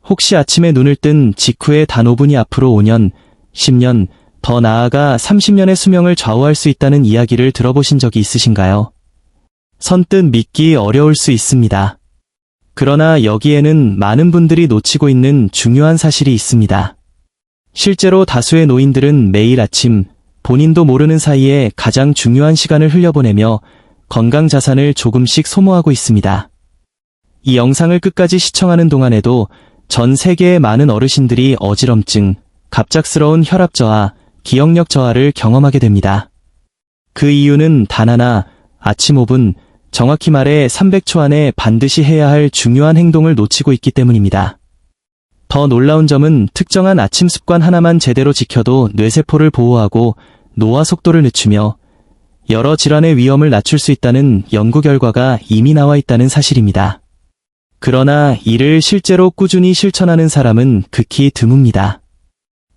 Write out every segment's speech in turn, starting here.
혹시 아침에 눈을 뜬 직후에 단 5분이 앞으로 5년, 10년, 더 나아가 30년의 수명을 좌우할 수 있다는 이야기를 들어보신 적이 있으신가요? 선뜻 믿기 어려울 수 있습니다. 그러나 여기에는 많은 분들이 놓치고 있는 중요한 사실이 있습니다. 실제로 다수의 노인들은 매일 아침 본인도 모르는 사이에 가장 중요한 시간을 흘려보내며 건강 자산을 조금씩 소모하고 있습니다. 이 영상을 끝까지 시청하는 동안에도 전 세계의 많은 어르신들이 어지럼증, 갑작스러운 혈압 저하, 기억력 저하를 경험하게 됩니다. 그 이유는 단 하나, 아침 5분, 정확히 말해 300초 안에 반드시 해야 할 중요한 행동을 놓치고 있기 때문입니다. 더 놀라운 점은 특정한 아침 습관 하나만 제대로 지켜도 뇌세포를 보호하고 노화 속도를 늦추며 여러 질환의 위험을 낮출 수 있다는 연구 결과가 이미 나와 있다는 사실입니다. 그러나 이를 실제로 꾸준히 실천하는 사람은 극히 드뭅니다.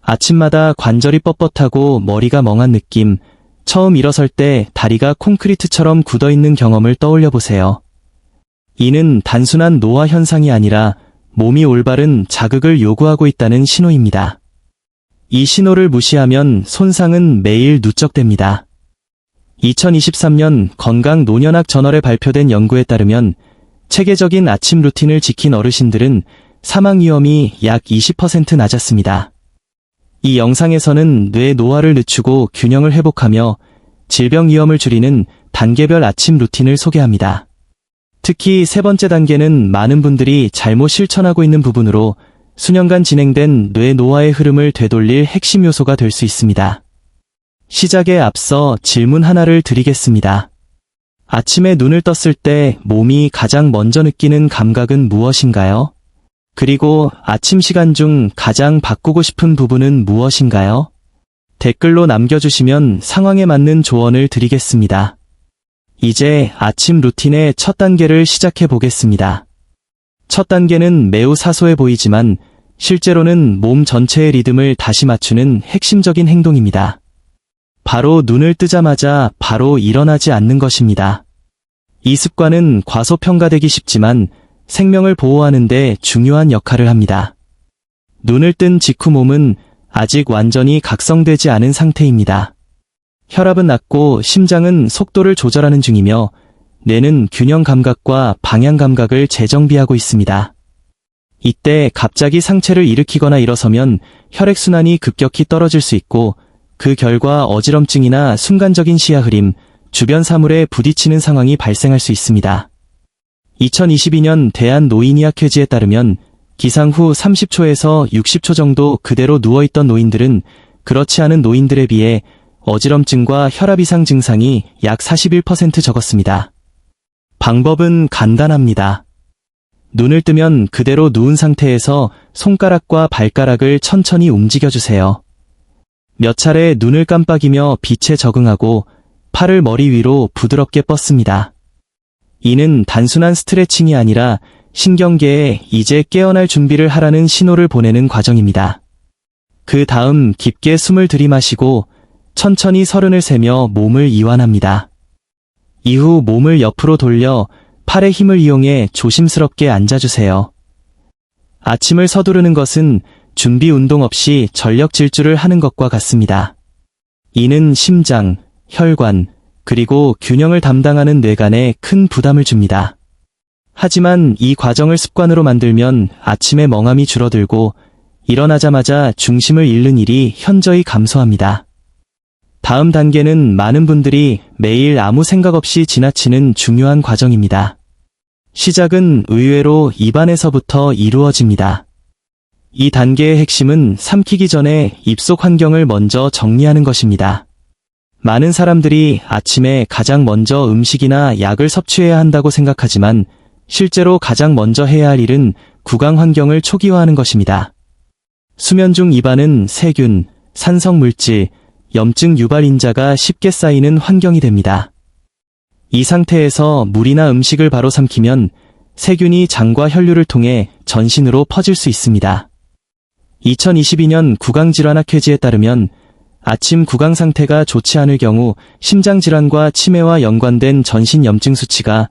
아침마다 관절이 뻣뻣하고 머리가 멍한 느낌, 처음 일어설 때 다리가 콘크리트처럼 굳어있는 경험을 떠올려 보세요. 이는 단순한 노화 현상이 아니라 몸이 올바른 자극을 요구하고 있다는 신호입니다. 이 신호를 무시하면 손상은 매일 누적됩니다. 2023년 건강노년학 저널에 발표된 연구에 따르면 체계적인 아침 루틴을 지킨 어르신들은 사망 위험이 약 20% 낮았습니다. 이 영상에서는 뇌 노화를 늦추고 균형을 회복하며 질병 위험을 줄이는 단계별 아침 루틴을 소개합니다. 특히 세 번째 단계는 많은 분들이 잘못 실천하고 있는 부분으로 수년간 진행된 뇌 노화의 흐름을 되돌릴 핵심 요소가 될 수 있습니다. 시작에 앞서 질문 하나를 드리겠습니다. 아침에 눈을 떴을 때 몸이 가장 먼저 느끼는 감각은 무엇인가요? 그리고 아침 시간 중 가장 바꾸고 싶은 부분은 무엇인가요? 댓글로 남겨주시면 상황에 맞는 조언을 드리겠습니다. 이제 아침 루틴의 첫 단계를 시작해 보겠습니다. 첫 단계는 매우 사소해 보이지만 실제로는 몸 전체의 리듬을 다시 맞추는 핵심적인 행동입니다. 바로 눈을 뜨자마자 바로 일어나지 않는 것입니다. 이 습관은 과소평가되기 쉽지만 생명을 보호하는 데 중요한 역할을 합니다. 눈을 뜬 직후 몸은 아직 완전히 각성되지 않은 상태입니다. 혈압은 낮고 심장은 속도를 조절하는 중이며 뇌는 균형 감각과 방향 감각을 재정비하고 있습니다. 이때 갑자기 상체를 일으키거나 일어서면 혈액순환이 급격히 떨어질 수 있고 그 결과 어지럼증이나 순간적인 시야 흐림, 주변 사물에 부딪히는 상황이 발생할 수 있습니다. 2022년 대한노인의학회지에 따르면 기상 후 30초에서 60초 정도 그대로 누워있던 노인들은 그렇지 않은 노인들에 비해 어지럼증과 혈압 이상 증상이 약 41% 적었습니다. 방법은 간단합니다. 눈을 뜨면 그대로 누운 상태에서 손가락과 발가락을 천천히 움직여주세요. 몇 차례 눈을 깜빡이며 빛에 적응하고 팔을 머리 위로 부드럽게 뻗습니다. 이는 단순한 스트레칭이 아니라 신경계에 이제 깨어날 준비를 하라는 신호를 보내는 과정입니다. 그 다음 깊게 숨을 들이마시고 천천히 서른을 세며 몸을 이완합니다. 이후 몸을 옆으로 돌려 팔의 힘을 이용해 조심스럽게 앉아주세요. 아침을 서두르는 것은 준비 운동 없이 전력 질주를 하는 것과 같습니다. 이는 심장, 혈관, 그리고 균형을 담당하는 뇌간에 큰 부담을 줍니다. 하지만 이 과정을 습관으로 만들면 아침에 멍함이 줄어들고 일어나자마자 중심을 잃는 일이 현저히 감소합니다. 다음 단계는 많은 분들이 매일 아무 생각 없이 지나치는 중요한 과정입니다. 시작은 의외로 입안에서부터 이루어집니다. 이 단계의 핵심은 삼키기 전에 입속 환경을 먼저 정리하는 것입니다. 많은 사람들이 아침에 가장 먼저 음식이나 약을 섭취해야 한다고 생각하지만 실제로 가장 먼저 해야 할 일은 구강 환경을 초기화하는 것입니다. 수면 중 입안은 세균, 산성물질, 염증 유발 인자가 쉽게 쌓이는 환경이 됩니다. 이 상태에서 물이나 음식을 바로 삼키면 세균이 장과 혈류를 통해 전신으로 퍼질 수 있습니다. 2022년 구강질환학회지에 따르면 아침 구강 상태가 좋지 않을 경우 심장질환과 치매와 연관된 전신 염증 수치가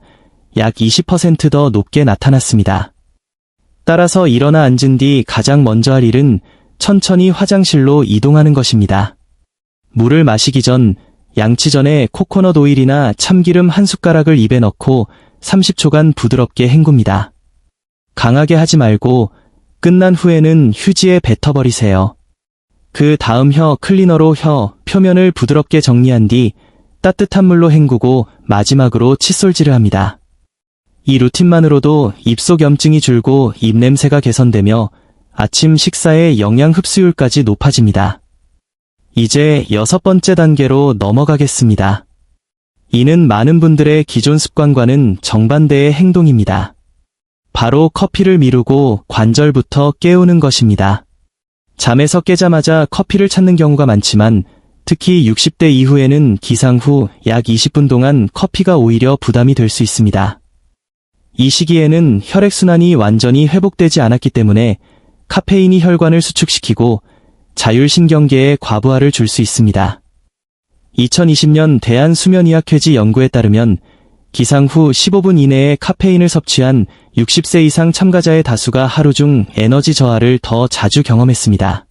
약 20% 더 높게 나타났습니다. 따라서 일어나 앉은 뒤 가장 먼저 할 일은 천천히 화장실로 이동하는 것입니다. 물을 마시기 전 양치 전에 코코넛 오일이나 참기름 한 숟가락을 입에 넣고 30초간 부드럽게 헹굽니다. 강하게 하지 말고 끝난 후에는 휴지에 뱉어버리세요. 그 다음 혀 클리너로 혀 표면을 부드럽게 정리한 뒤 따뜻한 물로 헹구고 마지막으로 칫솔질을 합니다. 이 루틴만으로도 입속 염증이 줄고 입냄새가 개선되며 아침 식사의 영양 흡수율까지 높아집니다. 이제 6번째 단계로 넘어가겠습니다. 이는 많은 분들의 기존 습관과는 정반대의 행동입니다. 바로 커피를 미루고 관절부터 깨우는 것입니다. 잠에서 깨자마자 커피를 찾는 경우가 많지만 특히 60대 이후에는 기상 후 약 20분 동안 커피가 오히려 부담이 될 수 있습니다. 이 시기에는 혈액순환이 완전히 회복되지 않았기 때문에 카페인이 혈관을 수축시키고 자율신경계에 과부하를 줄 수 있습니다. 2020년 대한수면의학회지 연구에 따르면 기상 후 15분 이내에 카페인을 섭취한 60세 이상 참가자의 다수가 하루 중 에너지 저하를 더 자주 경험했습니다.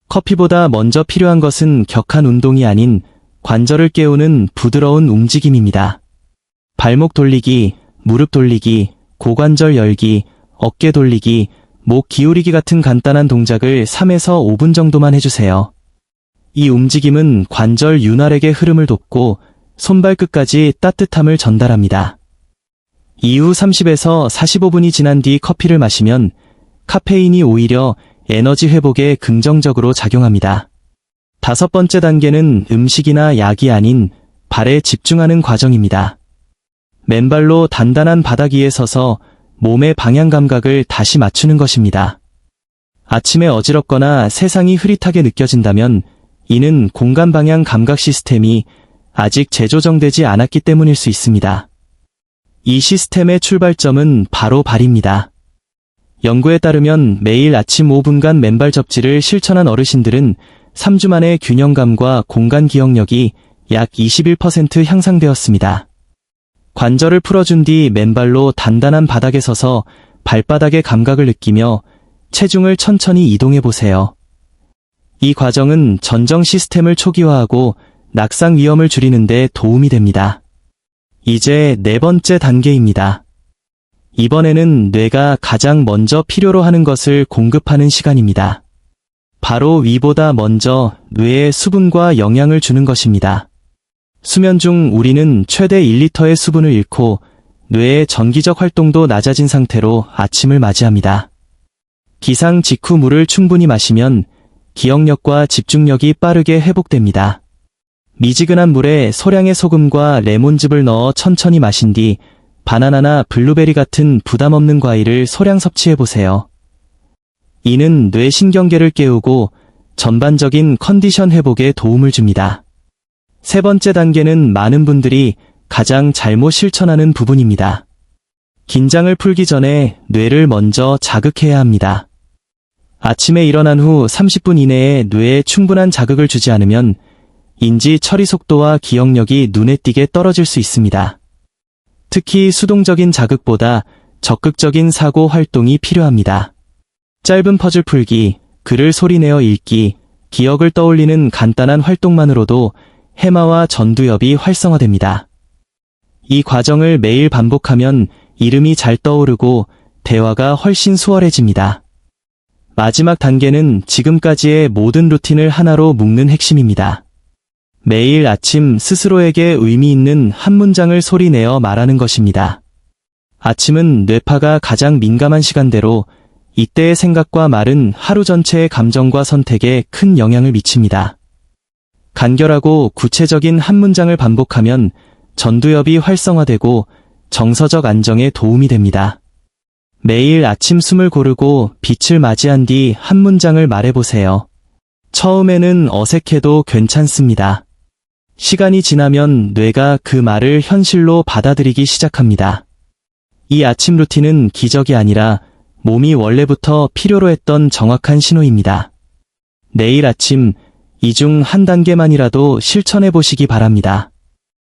커피보다 먼저 필요한 것은 격한 운동이 아닌 관절을 깨우는 부드러운 움직임입니다. 발목 돌리기, 무릎 돌리기, 고관절 열기, 어깨 돌리기, 목 기울이기 같은 간단한 동작을 3에서 5분 정도만 해주세요. 이 움직임은 관절 윤활액의 흐름을 돕고 손발끝까지 따뜻함을 전달합니다. 이후 30에서 45분이 지난 뒤 커피를 마시면 카페인이 오히려 에너지 회복에 긍정적으로 작용합니다. 5번째 단계는 음식이나 약이 아닌 발에 집중하는 과정입니다. 맨발로 단단한 바닥 위에 서서 몸의 방향 감각을 다시 맞추는 것입니다. 아침에 어지럽거나 세상이 흐릿하게 느껴진다면 이는 공간 방향 감각 시스템이 아직 재조정되지 않았기 때문일 수 있습니다. 이 시스템의 출발점은 바로 발입니다. 연구에 따르면 매일 아침 5분간 맨발 접지를 실천한 어르신들은 3주 만에 균형감과 공간 기억력이 약 21% 향상되었습니다. 관절을 풀어준 뒤 맨발로 단단한 바닥에 서서 발바닥의 감각을 느끼며 체중을 천천히 이동해 보세요. 이 과정은 전정 시스템을 초기화하고 낙상 위험을 줄이는 데 도움이 됩니다. 이제 4번째 단계입니다. 이번에는 뇌가 가장 먼저 필요로 하는 것을 공급하는 시간입니다. 바로 위보다 먼저 뇌에 수분과 영양을 주는 것입니다. 수면 중 우리는 최대 1리터의 수분을 잃고 뇌의 전기적 활동도 낮아진 상태로 아침을 맞이합니다. 기상 직후 물을 충분히 마시면 기억력과 집중력이 빠르게 회복됩니다. 미지근한 물에 소량의 소금과 레몬즙을 넣어 천천히 마신 뒤 바나나나 블루베리 같은 부담 없는 과일을 소량 섭취해보세요. 이는 뇌 신경계를 깨우고 전반적인 컨디션 회복에 도움을 줍니다. 3번째 단계는 많은 분들이 가장 잘못 실천하는 부분입니다. 긴장을 풀기 전에 뇌를 먼저 자극해야 합니다. 아침에 일어난 후 30분 이내에 뇌에 충분한 자극을 주지 않으면 인지 처리 속도와 기억력이 눈에 띄게 떨어질 수 있습니다. 특히 수동적인 자극보다 적극적인 사고 활동이 필요합니다. 짧은 퍼즐 풀기, 글을 소리내어 읽기, 기억을 떠올리는 간단한 활동만으로도 해마와 전두엽이 활성화됩니다. 이 과정을 매일 반복하면 이름이 잘 떠오르고 대화가 훨씬 수월해집니다. 마지막 단계는 지금까지의 모든 루틴을 하나로 묶는 핵심입니다. 매일 아침 스스로에게 의미 있는 한 문장을 소리내어 말하는 것입니다. 아침은 뇌파가 가장 민감한 시간대로 이때의 생각과 말은 하루 전체의 감정과 선택에 큰 영향을 미칩니다. 간결하고 구체적인 한 문장을 반복하면 전두엽이 활성화되고 정서적 안정에 도움이 됩니다. 매일 아침 숨을 고르고 빛을 맞이한 뒤 한 문장을 말해보세요. 처음에는 어색해도 괜찮습니다. 시간이 지나면 뇌가 그 말을 현실로 받아들이기 시작합니다. 이 아침 루틴은 기적이 아니라 몸이 원래부터 필요로 했던 정확한 신호입니다. 내일 아침 이 중 한 단계만이라도 실천해 보시기 바랍니다.